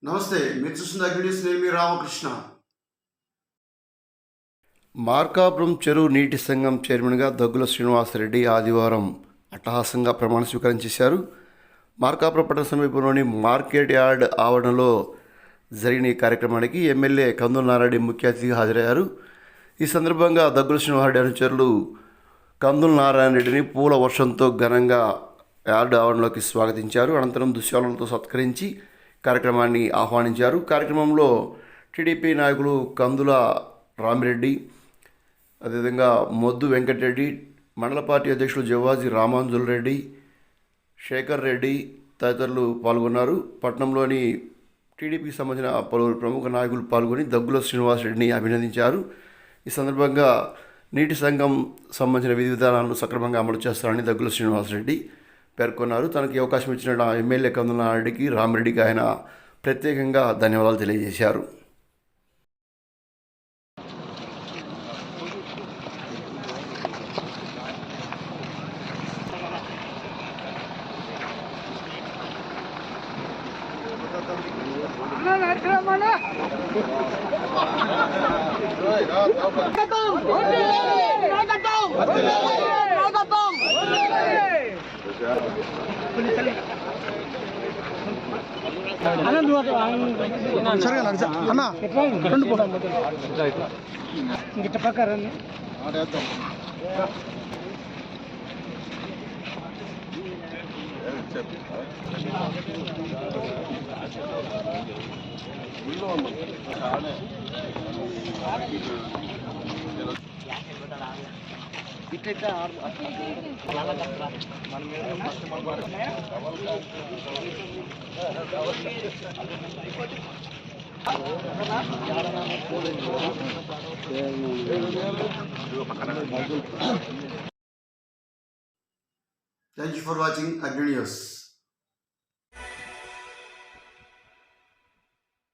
నమస్తే, మీరు చూస్తున్న అగ్నిస్, నేను మీ రామకృష్ణ. మార్కాపురం చెరువు నీటి సంఘం చైర్మన్గా దగ్గుల శ్రీనివాసరెడ్డి ఆదివారం అట్టహాసంగా ప్రమాణ స్వీకారం చేశారు. మార్కాపురం పట్టణ సమీపంలోని మార్కెట్ యార్డ్ ఆవరణలో జరిగిన ఈ కార్యక్రమానికి ఎమ్మెల్యే కందుల నారాయణ ముఖ్య అతిథిగా హాజరయ్యారు. ఈ సందర్భంగా దగ్గుల శ్రీనివాసరెడ్డి అనుచరులు కందుల నారాయణ రెడ్డిని పూల వర్షంతో ఘనంగా యార్డ్ ఆవరణలోకి స్వాగతించారు. అనంతరం దుశ్శాలతో సత్కరించి కార్యక్రమాన్ని ఆహ్వానించారు. కార్యక్రమంలో టీడీపీ నాయకులు కందుల రామిరెడ్డి, అదేవిధంగా మొద్దు వెంకటరెడ్డి, మండల పార్టీ అధ్యక్షులు జవాజీ రామాంజుల్ రెడ్డి, శేఖర్ రెడ్డి తదితరులు పాల్గొన్నారు. పట్టణంలోని టీడీపీకి సంబంధించిన పలువురు ప్రముఖ నాయకులు పాల్గొని దగ్గుల శ్రీనివాసరెడ్డిని అభినందించారు. ఈ సందర్భంగా నీటి సంఘం సంబంధించిన విధి విధానాలను సక్రమంగా అమలు చేస్తారని దగ్గుల శ్రీనివాసరెడ్డి పేర్కొన్నారు. తనకి అవకాశం ఇచ్చిన ఎమ్మెల్యే కందుల నారాయణరెడ్డికి, రామిరెడ్డికి ఆయన ప్రత్యేకంగా ధన్యవాదాలు తెలియజేశారు. గిట్ట ప్రకారాన్ని ఇట్లయితే థ్యాంక్ యూ ఫర్ వాచింగ్ అగ్ని న్యూస్.